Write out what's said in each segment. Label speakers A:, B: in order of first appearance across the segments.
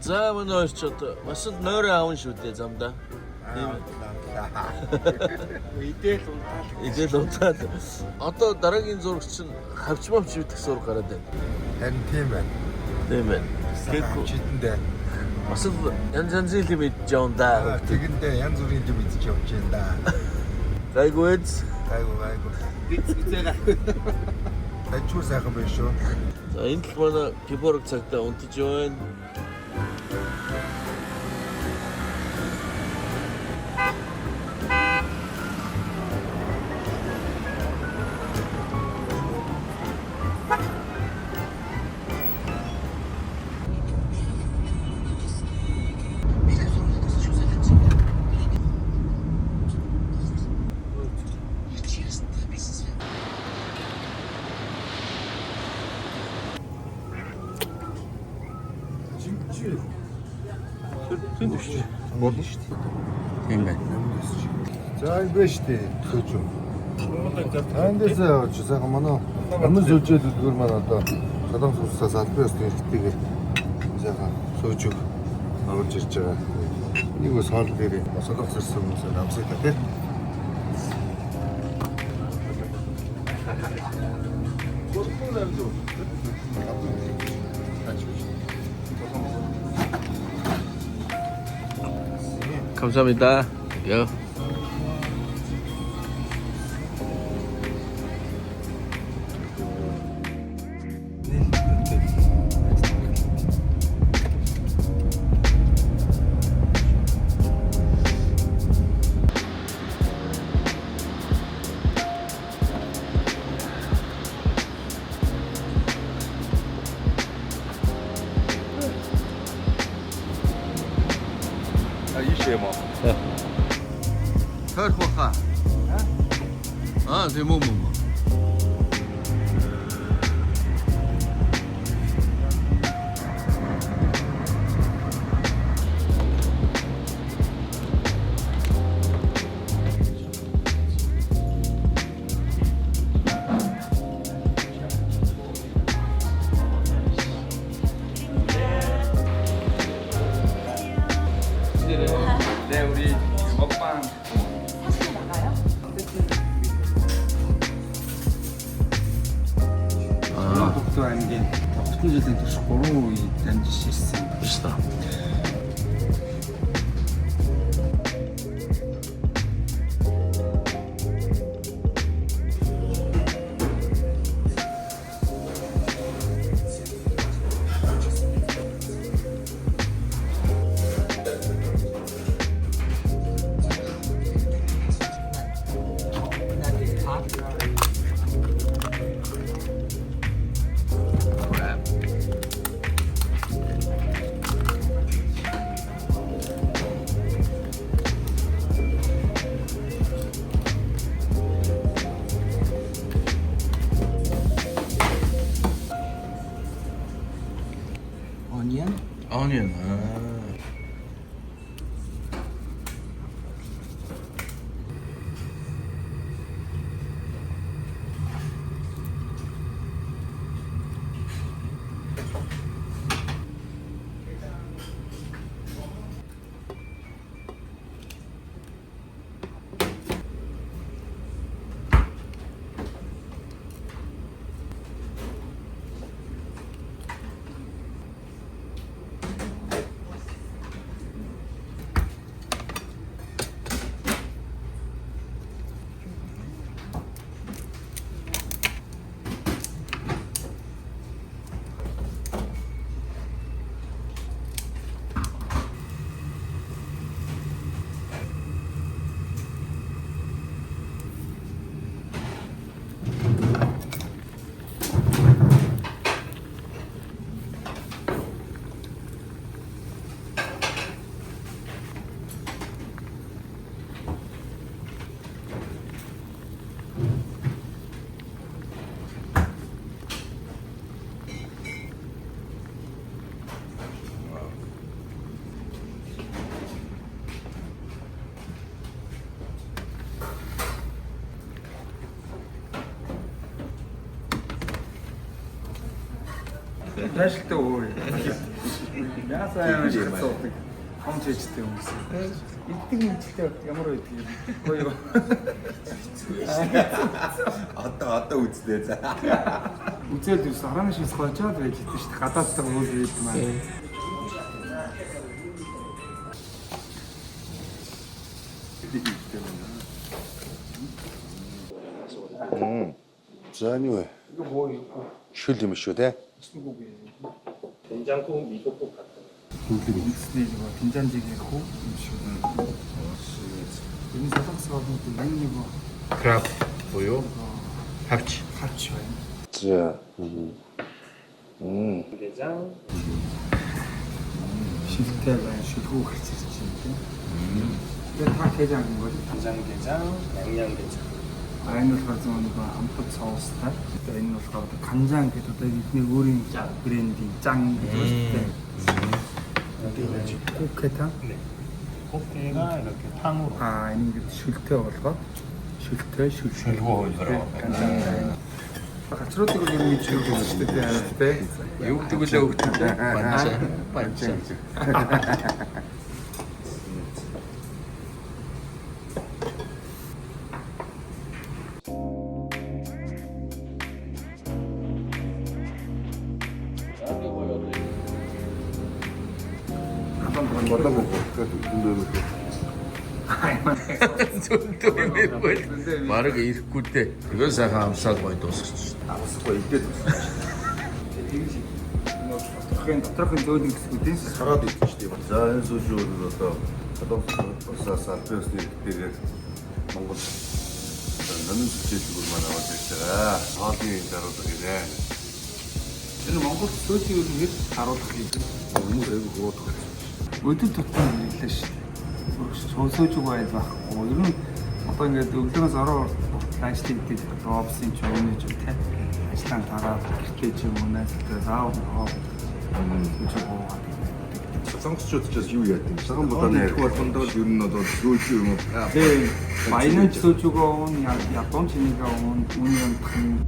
A: За манай ч одоо бас нойроо аавн шүү дээ замдаа. Идэл унтаад. Одоо дараагийн зураг чинь хавчмавч идэх зураг гараад байна.
B: Харин тийм байна.
A: Тийм байна.
B: Читэндээ.
A: Бас янз янзын юм идэж явна да.
B: Тэгэндээ янз бүрийн юм идэж явж байна да.
A: Гайгүйц.
B: Гайгүй. Бицээ. Ачуу сайхан байна шүү.
A: За энэ л манай гиборг цагтаа унтаж байна.
B: Тэн дэвч. Болно шүү дээ.
A: Тийм байна.
B: За энэ биш дээ. Сууч. Андээс явж сайхан манай өмнө сүлжээд үлгэр маань одоо солонгос улсаас албан ёсны хэрэгтэйгээр сайхан сууж аварж ирж байгаа. Энийг бас хоол дээр солонгос ирсэн хүмүүс амсах та тийм. 감사합니다. 야. 이시에마.
A: 털포카. 아, 대모모.
C: 네, 우리 먹방
D: 사실 나가요?
C: 독도 аймгийн бүтэн жилийн турш 3 үе дамжиж ирсэн.
A: 비슷하.
C: Onion.
A: Onion.
C: Ажилтаа өөр. Яасан юм шиг хомж ээжтэй хүмүүс. Иддэг мэдлээ ямар байдаг юм. Гоё.
B: Одоо үзлээ за.
C: Үзээд юус арааны шивс гоожоод байж идэв шүү дээ. Гадаадтай хүмүүс ирээд маань.
B: За юу вэ?
C: 이거 뭐예요?
B: Шүл юм шүү те.
C: 무슨 고기예요?
E: 된장국, 미소국 같은 거.
C: 믹스돼 이거 된장찌개고 여기 사장스가 또 많이 이거
A: 크랍 보요. 합치.
C: 같이 와요.
B: За.
E: 된장,
C: 실태가 실고 같이 있지. 이거 다 게장인 거지.
E: 간장게장, 양념게장.
C: 아이노 가져오는 거 암컷 소스다. 아이노 가서 간장 게도 되게 우리 브랜딩 짱 때. 꽃게탕?
E: 네. 꽃게가 이렇게 탕으로.
C: 아, 아니면 실태 올거? 실태. 간장. 가츠로티고 기름이 주고 있을 때 알았을 때.
A: 욕도 그저 욕도 반찬.
B: Болоо гэдэг.
A: Бараг ирэхгүй дээ. Тэгээ сайхан амсаад гоё дуусчих.
B: Амсахгүй идээд
C: доторхын зөөлөн гэсгүүдээс
B: хараад идэж шүү дээ. За энэ сүүжүүд одоо усаас албаасны тэгээд Монгол нэмэн хичээлгүй маань аваад байж байгаа. Хоолны даруулга ирээ.
C: энэ Монгол сүүлийн үеэр харуулах хийдэг.
B: Хүмүүс айгүй гоодох.
C: Өдөр тутмын хэллээ шүү дээ. Сөөжөг байл байхгүй. Ер нь одоо ингээд өглөөс ороо ажил хийдэг офисын ч өмнө ч те. Ажлаа тараад гэртээ ч юм уу найзтай заавал хоо.
B: Сонгогчдод ч бас юу яадаг юм. Саган бодооны ярих болгондоо ер нь бол сүүжүү юм уу?
C: Тэгээ баянч сөөжөгөө уун Япон чинийгээ уун үнэндх нь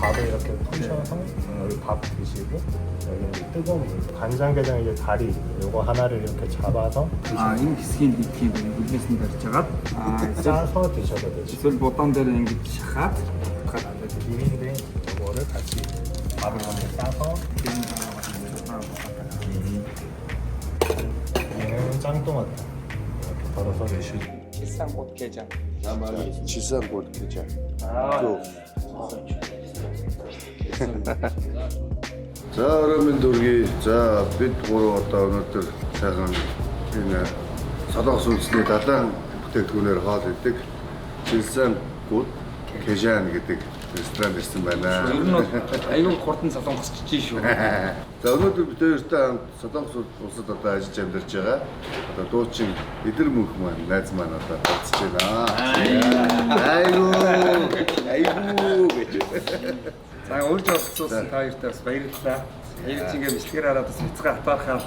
E: 밥을 이렇게 푸셔서 여기 밥 드시고 여기 뜨거운 물. 간장게장 이제 다리 요거 하나를 이렇게 잡아서
C: 아, энэ хэсгийн битгий бүлгээс нь барьж агаад
E: 싸서 드셔도 되죠.
C: эсвэл бодлон дээр ингэж шахаад
E: 비린데 요거를 같이 밥을 먼저 싸서 얘는 짱뚱어다. 이렇게 덜어서 드시고.
C: 비싼 꽃게장.
B: 지산 곳 기자. За өрөөмийн дүүргий. За бид гурав одоо өнөөдөр сайхан энэ солонгос үндэсний далайн бүтээгдэхүүнээр хоол идэг Жилсан гууд Кежан гэдэг ресторан ирсэн байна.
C: Ер нь аюул хурдан солонгосч шүү.
B: За өнөөдөр бид хоёртой хамт солонгос улсад одоо ажиллаж амьдарч байгаа. Одоо дуучин эдэр мөнх маань найз маань одоо болцож байна. Айгуу гэж.
C: За урьж олцсон та хоёртай бас баярлалаа. Баярлж ингээ бичлэгээр хараад бас хэцгээ атаархаар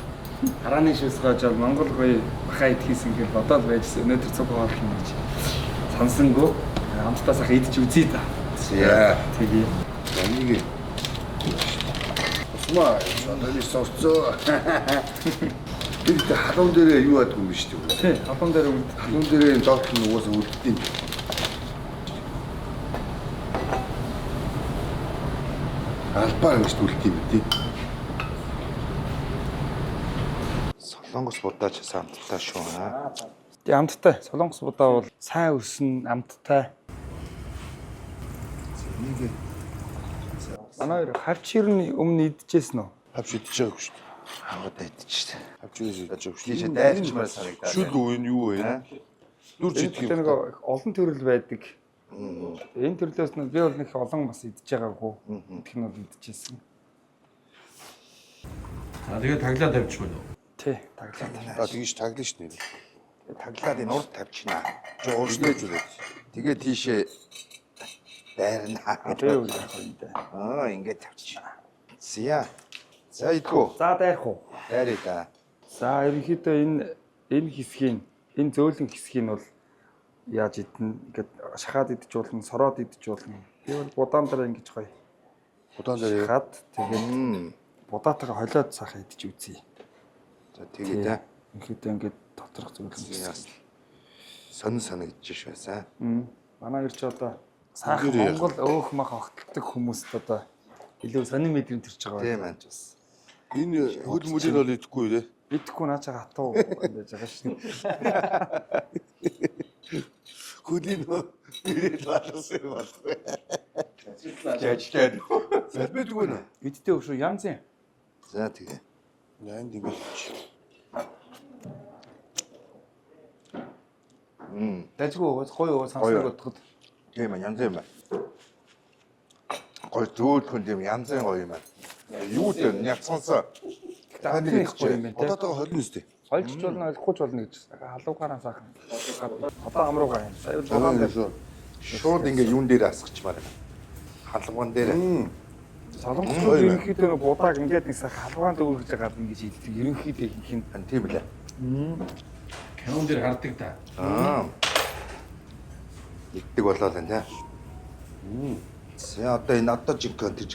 C: харааны шивс гоожол Монгол гоё бахаа идхийс ингээ бодоод байжсэн. Өнөөдөр цуг хоол юм гэж сонсонгүй амттай сах идэж үзье та.
B: За
C: Тэгээ.
B: энийг Усмаа сондоны сонсцоо. Бид халуун дээрээ юу яддаг юм биш үү?
C: Тий, халуун дээр
B: Халуун дээрээ доогт нь угаасаа үлддэв. Албаар гэж үлддэв юм тий. Солонгос будаач самттай шүү аа.
C: Тэгээ амттай. Солонгос будаа бол сайн өснө амттай. Манай хоёр хавчирны өмнө идчихсэн үү?
B: Хавч идэж байгаагүй шүү дээ. Хаваад идчихсэн. Хавч идэж байгаагүй шүү. Тийшээ дайрчмаар санагдаад. Шүл үе нь юу вэ? Дүрж идэх юм.
C: Нэг олон төрөл байдаг. Энэ төрлөөс нь би бол нэг олон бас идэж байгаагүй. Идэх нь бол идчихсэн.
A: А тэгээ таглаа тавьчихгүй нөө.
C: Тий, таглаа.
B: А тэгж таглана шүү дээ. Таглаад энэ урд тавьчихна. Жуурснаа зүрээд. Тэгээ тийшээ дайрна.
C: Тэгээ үгүй яах вэ?
B: Ингээд тавьчихна. Зя. За идэггүй.
C: За дайрах уу?
B: Дайраа да.
C: За ерөнхийдөө энэ хэсгийн энэ зөөлөн хэсгийг бол яаж идэн ингээд шахаад идэж болно, сороод идэж болно. Би бол будаан дараа ингэж гоё.
B: Удаан дээр
C: Шахаад тэгээд будаатайгаа холиод цаахаа идэж үзье.
B: за тэгээ да.
C: Ерөнхийдөө ингээд доторх зөөлөн
B: Яас. Сонин санагдчих швэсаа.
C: Манай ирч одоо сайхан Монгол өөх мах огтолдог хүмүүст одоо илүү сонин мэдрэмт төрж байгаа
B: Тийм
C: байна.
B: ээ.
A: Энэ хөл мөлийн бол идэхгүй лээ.
C: Идэхгүй наачаа хатуу гэж байгаа шин.
A: Хөлийн нэрэл балсан юм байна.
B: Жаачлаад.
A: Залбидгүй нэ.
C: Идтэй өшөө янз юм.
B: За тэгээ.
A: Найнд ингэж.
C: Дажгүй гоё сонсдог бодоход
B: Тийм ээ, янз юм байна. Гой зөөлхөн тийм янз гоё юм байна. Юу дээр няцсанса.
C: таны ихгүй юм байна те.
A: Одоотойгоо холно үстэй.
C: Олж болно, олохгүй ч болно гэж. Халуугаараа саахан. Одоо амруугаа юм. Сая болон дээр
B: Шууд ингээ юун дээр асгачмаар байна. Халуун дээр.
C: солонгоцууд ерөнхийдөө будааг ингээд нэг сах халугаанд өөргөж байгаа ингэж хэлдэг. Ерөнхийдөө хин
B: Тийм лээ.
C: кинон дээр хардаг та.
B: Игдэг болоо л энэ. За одоо энэ одоо жинкэн гэж.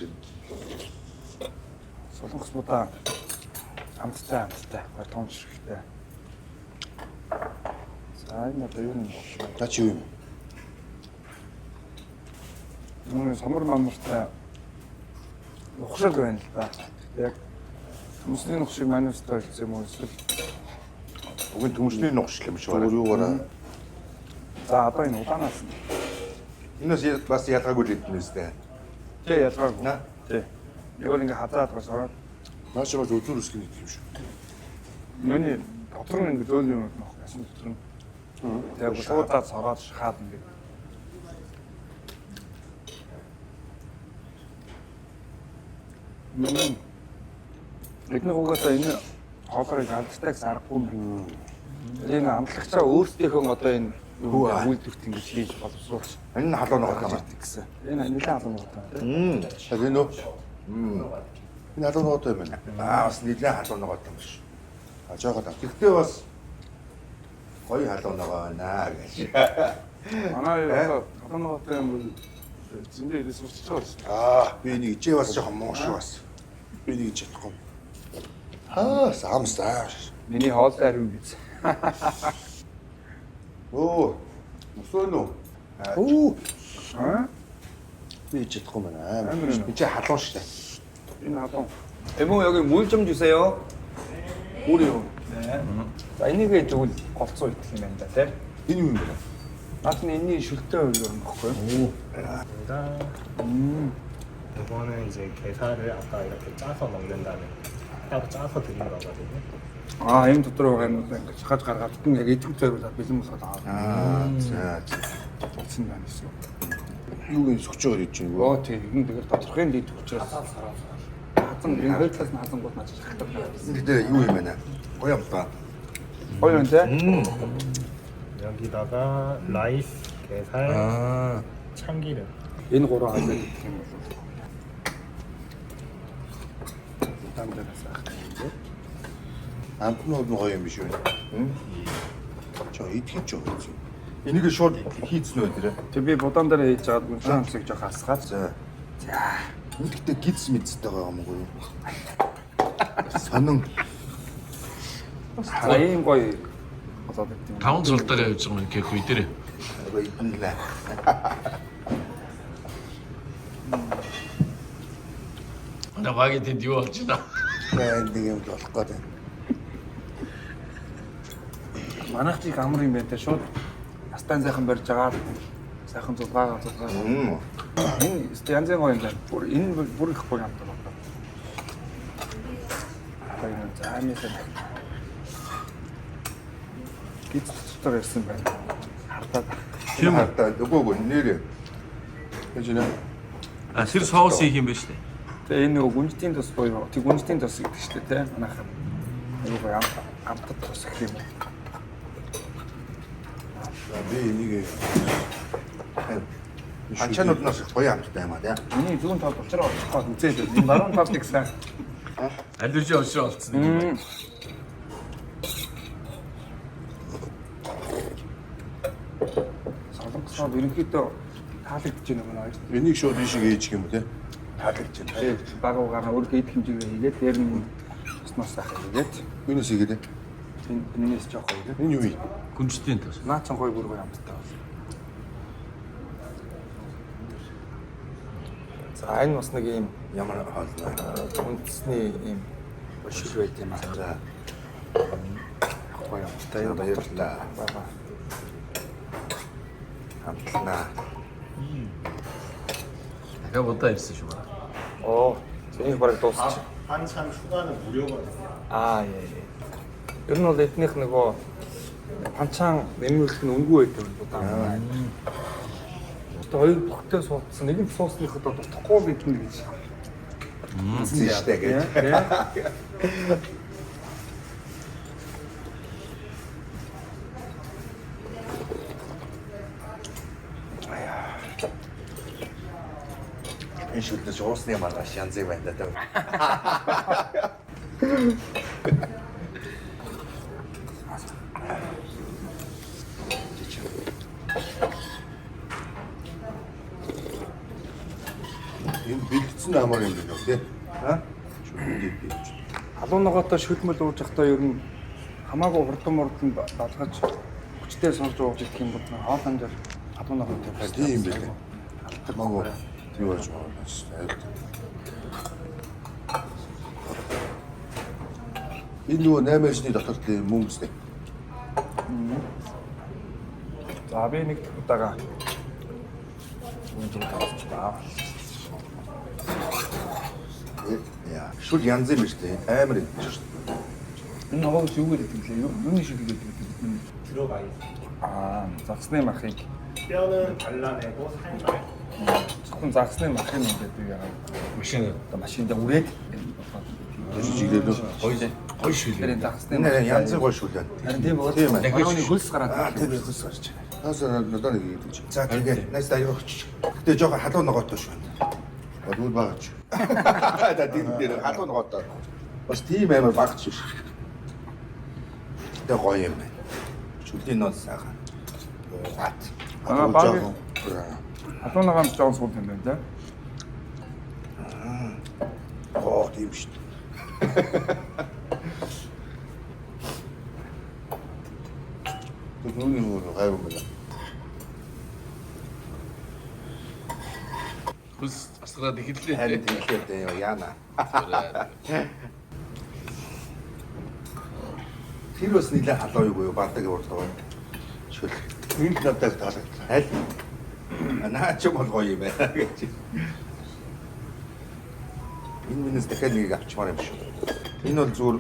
C: Солонгос будаа амттай гой том ширхтэй. За энэ одоо юу юм бэ?
A: Та чи юу юм?
C: Мөн самар мамартай ухшиг байна л да. Яг хүмүүсийн ухшиг манайстай хэлсэн юм уу эсвэл
B: Уг нь төмөчний нухшил юм шиг байна.
A: Юугаараа
C: за одоо энэ удаанаас
B: Энэс бас ялгаагүй л юм үстэй.
C: тий ялгаагүй.
B: На.
C: Тий. Яг л ингээ хазаад бас ороод
A: наашаа зөвлөр үсгэн гэдэг юм шүү.
C: миний дотор нь ингээ зөөл юм байна. Ясан дотор нь. Тэгээ шуудаад сороод шахаад ингээ. Бидний угаасаа энэ хоолойг алдтайг аргагүй юм. Энэ амтлагчаа өөрсдийнхөө одоо энэ үйлдвэрт ингэж хийж боловсруулах.
B: Энэ халуун ногоо
C: гэж
B: юм.
C: гэсэн. Энэ нэлээд халуун байна.
A: Яг энэ үү? Энэ халуун ногоотой юм байна.
B: Бас нэлээд халуун ногоо юм биш.
A: Жаагаад аа.
B: Гэхдээ бас гоё халуун ногоо байна гэж.
C: Манай одоо халуун ногоотой юм бол зөндөө ирээс урчиж байгаа шүү.
B: Би энийг ижээ бас жоохон муушгүй бас.
A: Би нэг чадахгүй.
B: Самсаа.
C: Миний хоолтой ариун биз.
B: Оо. Мөсөн үү?
A: Оо.
B: Би чадахгүй байна.
C: Амар юм.
B: Ижээ халуун штэ.
C: Энэ халуун. Эмо 여기 물 좀 주세요.
A: Өөрөө.
C: За энийг тэгвэл голцоо идэх юм байна да тий.
A: Энэ юу юм бэ?
C: Наад нь энэний шүлтэй өөр юм баггүй.
E: 이거는 이제 게살을 아까 이렇게 짜서 먹는 다음에 따로 짜서 드린 거거든요.
C: Энэ дотор байгаа юм ингээд шахаж гаргаад түн яг идэв зориулаад бэлэн босоод аваад
B: За.
C: болсон байна гэсэн.
A: Юу ингэ сөхж байгаа гэж юм бэ?
C: Оо тий, энэ тэгэл тодорхой дэд учраас хазан энэ хоёр талаас нь хазан гол наач шахдаг.
B: 근데 юу юм байна? Гоё юм ба.
C: Гоё юм тий.
E: 여기다가 라이스, 게살, 참기름.
C: Энэ гурван хазан гэх юм бол дамжаас ах.
A: Амтнууд нь гоё юм биш үү? Чоо идэхин ч гоё.
B: Энийг шууд хийцнэ үү тэр?
C: Тэг би будаан дээр хийж жаад гүншин хамсыг жоох асгаад.
B: За. Үүдэгтэй гидс мэдстэй байгаа юм уу? Сонин.
C: За ийм гоё болоод байт юм.
F: 5 зуртайгаа явж байгаа юм гэх үе дээр.
B: Ага идэнлээ.
F: Наваагийн тэнд юу болж байна?
A: Нэг юм болох гээд байна.
C: Манайх чиг амар юм байна те шууд настан сайхан барьж байгаа. Сайхан зулгаа. Энэ янз бүр юм байна. Бүр энэ бүр их гоё юм байна. Баян заамисан. Гиз цэцтэй ирсэн байна. Хардаад.
B: Тийм хартаа өгөөгүй нэрээ.
A: Гэж нэ.
F: А тэр соус их юм байна шүү дээ.
C: Тэгээ энэ нөгөө гүнжтийн тус буюу тэг гүнжтийн тус гэдэг чинь те манайх аюугаа амтад тус гэх юм.
B: Би энийг анчаанууднаас гоё амттай юм аа тий.
C: Миний зүүн талд учраас очиход үзээд байна. Энэ баруун талдыг сайн.
F: 알레르기 없이 왔지.
C: Солонгосоор ерөнхийдөө таалагдж байна юм аа.
B: Энийг шууд ийшээ ээчих юм уу тий. Таалагдж байна.
C: Тэгээд баг угаараа өөр хэд хэмжээгээр хийгээд дээр нь уснаас сайхан хийгээд
B: Юунаас игээд
C: энэс жоох хийгээд
B: энэ юу вэ?
F: 군치된 탓.
C: наачан гой бүр гоё амттай байна. За энэ бас нэг юм
B: Ямар хоолной.
C: үндэсний юм бошиг байт юм аа.
B: За
C: Гоё амттай юм
B: баярлалаа.
C: байна.
B: Амтлаа.
F: 내가 못다 있어 좀.
C: Оо, зэний бараг дуусчих.
E: 반찬 추가는 무료거든요.
C: Аа яа. Ер нь бол эднийх нөгөө панчаан нэмүүлэх нь үнгүй байдаг юм даа. Одоо хоёр бүхтэй суудсан. Нэг нь суусныход одоо дутхгүй гэдэг нь гэж.
B: Зинштэй гэж. Энэ шүлдэж уусны маргааш янзыг байна даа. Энэ бэлдсэн амар юм байна уу тий? Шүлдэж бий.
C: Халуун ногоотой шүлмэл ууж явахдаа ер нь хамаагүй хурдан мурдан болгож хүчтэй сорж ууж идэх юм бол хоол амжаар халуун ногоотой
B: Тийм юм байна. Магуу юу яаж байна? Энэ нөгөө 8-ны дотор тийм мөнгөстэй.
C: За би нэг удаага үнэхээр таалж баа.
B: Яа, шүл янз юм шүү дээ. Амар юм шүү дээ.
C: Энэ ногоог юу гэдэг вэ? Юуны шиг гэдэг вэ?
E: 들어가 있어요.
C: Аа, загсны махыг
E: 뼈는 발라내고 살만.
C: зөвхөн загсны махыг ингээд яагаад
F: машина
C: одоо машинд үрээд
B: Жижиглээд
F: 거의 쉬려.
C: тэр загсны
B: энэ янз бүр шүл байна.
C: харин тийм бол
B: Тийм ээ.
C: барууны хөлс гараад
B: Тэр хөлс гарч байна. Хасаа надад нэг юм чи. За тэгээ найс даа яваач. Гэтэ жоохон халуун ногоотой шүү. Бодвол багч. Да дээр халуун ногоотой. Бас тийм амар багч шүү. Тэ гоё юм байна. Шүлийн нот сайхан. Бат.
C: халуун нагаан жоон суул юм байна те.
B: Оо тийм шүү. Түүний нөгөө гайв юм байна.
F: 그 асгараад эхэллээ.
B: Харин тиймээ яана. Тэр бас нэлээ халуугүй юу бадаг урдгаа. Шүл. Энэ надад таалагдлаа. Аль? Наа ч юм бол гоё юм байна гэж. Энэ минус дахиад нэг авчмаар юм шүү. Энэ бол зүгээр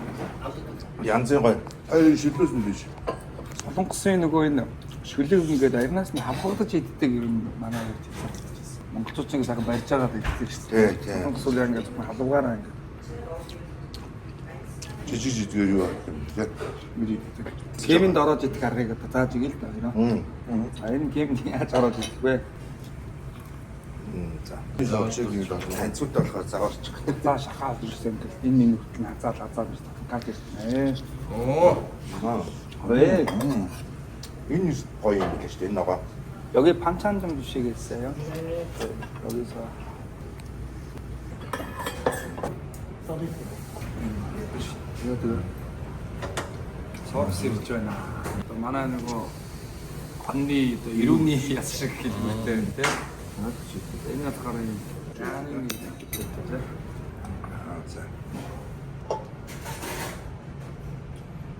B: янзын гоё. Шүлээс нь биш.
C: Солонгосын нөгөө энэ шүлэг ингээд аягнаас нь хамгаалж иддэг юм манай үед хэлсэн. Монголчууд ч сайхан барьж байгаа гэдэг шүү дээ.
B: Тий.
C: Солонгос үл ингээд халуугаараа ингээд
B: Жижиг жижигээр юу юм бэ?
C: геймэнд ороод идэх аргыг одоо зааж игээл та тийм. А энэ геймэнд яаж ороод идэх вэ?
B: За. Лоожиг юм бол танцуулт болохоор заварч.
C: За шахаа ирсэн гэл энэ минут нь хазаал гэж тагтаад ирсэн.
F: 오.
C: 왜?
B: Энэ гоё юм биш үү? Энэ ногоо.
C: 여기 반찬 좀 주시겠어요? 여기서 이것도 서비스 있잖아. 또 만화 거 관리 또 이론이 야스르게 있는데 옛날 가는 짜는 게 있었죠.
B: За.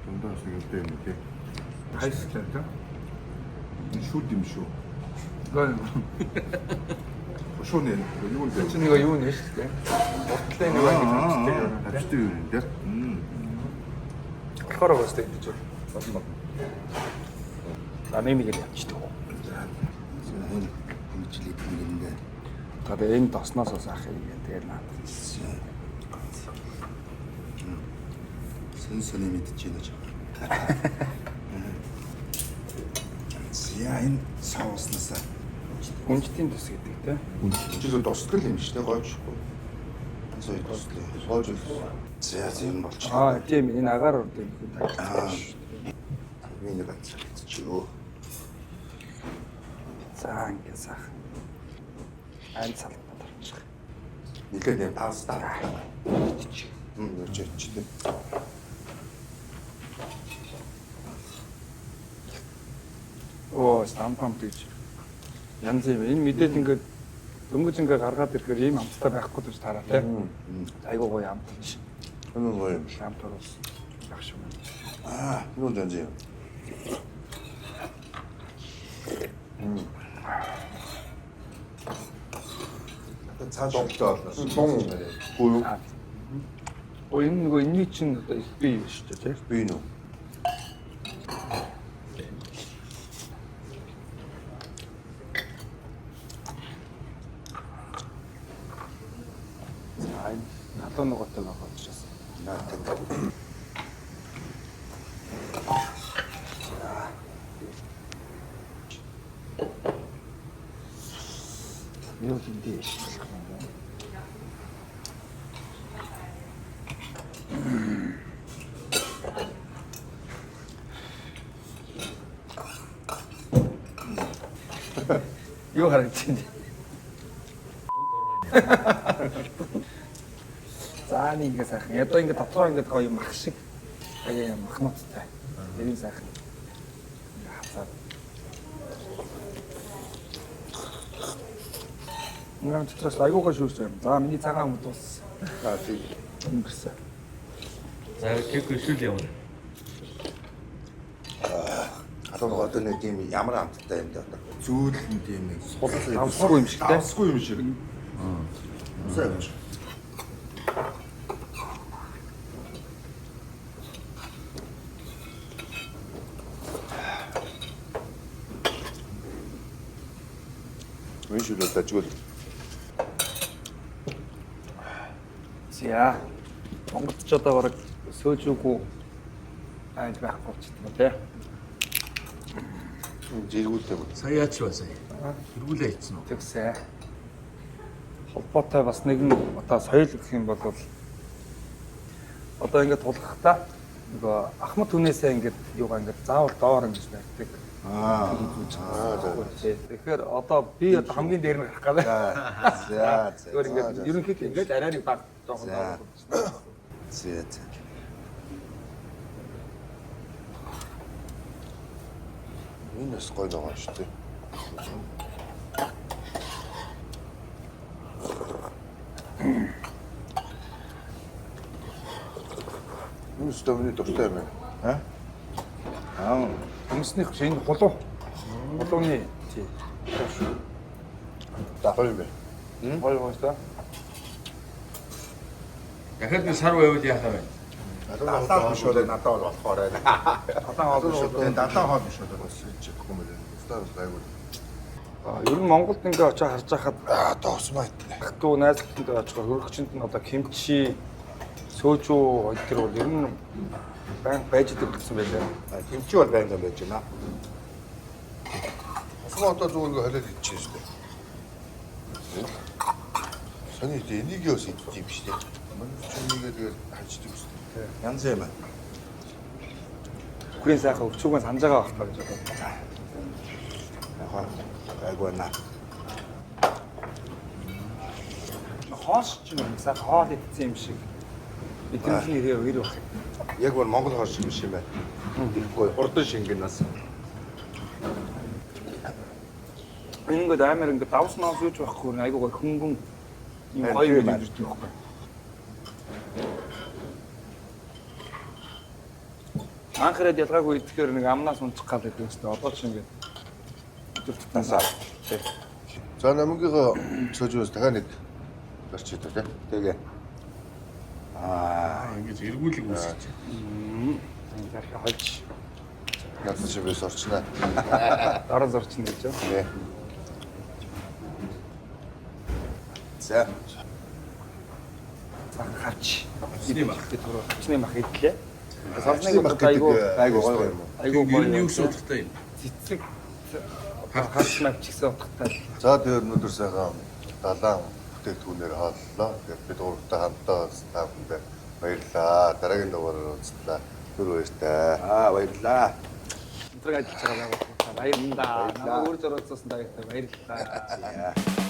B: Дундаас нэг үтэй юм тий.
C: 하이스크죠?
B: Шүд юм шүү.
C: 이건
B: Шүүнэ юу юм бэ?
C: 지금 이거 이건 해줄게. 어떻게 이거 해줄게.
B: Тавчтай юу юм бэ?
C: болохоор өстэй гэж байна. Намимиг ячдаг.
B: Энэ хэмжлэг юм дээ.
C: Тэгээд энэ тосноос асаах юм. Тэгээд наад.
B: Сэн сэний мэдчихэж байна.
G: За энэ соуснасаа
C: Үнжтийн төс гэдэг те.
G: чигээр тусдал юм шүү дээ гойж. Сая тусдал. Гойж. За юм болчихлоо.
C: Тийм энэ агаар урд юм.
G: Миний ганц чөө.
C: За ингэ сайхан. Айн салбар орчих.
G: Нилээ паста. Өчөчтэй.
C: Оо, сампам гэж. Янз юм. Энэ мэдээд ингээд дөнгөж ингээ гаргаад ирэхээр ийм амттай байхгүй гэж тараа тий. Айгуу гоё амт биш.
G: Энэ гоё юм.
C: Амт орос. Яг шүү.
G: Нуу жанжи. цаашаа тун гоо
C: Оо энэ нөгөө энэний чинь одоо их бий юм шүү дээ тий.
G: би нүү.
C: За энэ надад нугаатай байгаа учраас.
G: Наатад.
C: Юу гэдэг юм бэ? Юу харагдчих вэ? За нэг ингэ сайхан. Ядуу ингэ дотроо ингэ гоё мах шиг. Аяа махнуудтай. Тэрийн сайхан. Ингээ хацаад. Нэрэн дотроос айгуугаа шүүсэн. За миний цагаан хүмүүс дууссан.
G: За тийм.
C: Өнгөрсөн.
F: За кек шүүл явна.
G: Одоо одоо нэг юм ямар амттай юм даа. Зүүлэн тийм нэг
C: Давсгүй юм шиг те.
G: давсгүй юм шиг. Сайн. Миш үлээ тажгүй.
C: За. Монголд ч одоо бараг сөөжүүгүй айд байхгүй ч юм те.
G: Зэргүүлтэй юм.
F: Сая яач ба сая. Хэргүүлээ хийцэн үү?
C: Тэгсэ. Холбоотой бас нэгэн одоо соёл гэх юм бол одоо ингээд тулгахдаа нөгөө ахмад хүнээсээ ингээд юугаа ингээд заавал доор ингэж барьдаг. Тэгэхээр одоо би одоо хамгийн дээр нь гарах гэдэг.
G: За.
C: Зүгээр ингээд ерөнхийдөө ингээд арай нэг баг жоохон доор.
G: За. Энэ бас гоё байгаа шүү дээ. Энэ стомны дуртай юм аа.
C: Өмснөх шинэ хулуу. Хулууны тий.
G: Гоё юм.
C: Гоё гоё та.
F: Дахиад би сар байвал яах вэ?
G: Далаа биш үү надад бол болохоор байна.
C: Далаа хоол шүү.
G: Далаа хоол биш үү бас чихгүй юм байна. Стар байгуул.
C: Ер нь Монголд ингээ очиж харж байхад
G: Доосмайт.
C: хатуу найзлалтанд очихоор хөрөгчөнд нь одоо кимчи, сөөжүү хоёр төр бол ер нь баян байж идэг гэсэн байлаа.
G: Хэмчи бол байнга байж байна. Осмо одоо зүгээр ингээ холиод идчихсэн шүү дээ. Сони энийг юу идэх юм шүү дээ. Манай чүнийгээ тэгээд хаждаг шүү дээ. Янз юм аа.
C: Хүрээ сайхан өвчүүгөө санаж байгаа байх гэж бодсон.
G: Яхаа айгуу на.
C: Хоос ч юм сайхан хоол идсэн юм шиг. Бидний нэрээ өөр байх.
G: Яг бол Монгол хоол шиг биш юм байна. Тэгэхгүй хурдан шингэнээс.
C: Ингээд амар ингээд давснаа сууж байхгүй айгуу гой хөнгөн юм гоё юм ирдэг байхгүй. Анхаарал ялгаагүй идэхээр нэг амнаас унчих гал гэдэг юм шүү дээ. Одоо ч ингээд
G: Насаа. За намгийнхаа цоожоос дахиад нэг гарч идэв тий. Тэгээ.
F: Ингэж эргүүлэг үүсэж.
C: ингээд хольж
G: Надад чи бис орчнаа.
C: дараа зорчин гэж байна.
G: Тий. За.
C: Харч.
F: Сний мах.
C: Сний мах идлээ. Сонсныг айгуу
G: айгуу гоё юм уу?
C: айгуу
F: Ер нь юу
C: гоё.
F: гэсэн утгатай юм?
C: Цэцэг хавч мавч гэсэн утгатай.
G: За тэр өнөөдөр сайхан далайн бүтээгдэхүүнээр хааллаа. Тэгээд бид гуравтаа хамтаа та бүхэнд баярлалаа. Дараагийн дугаараар уулзлаа. Түр баяртай.
B: баярлаа.
C: Өнөөдөр ажиллаж байгаа байгууллагад баярлалаа. Намайг үр зориулсан баярлалаа.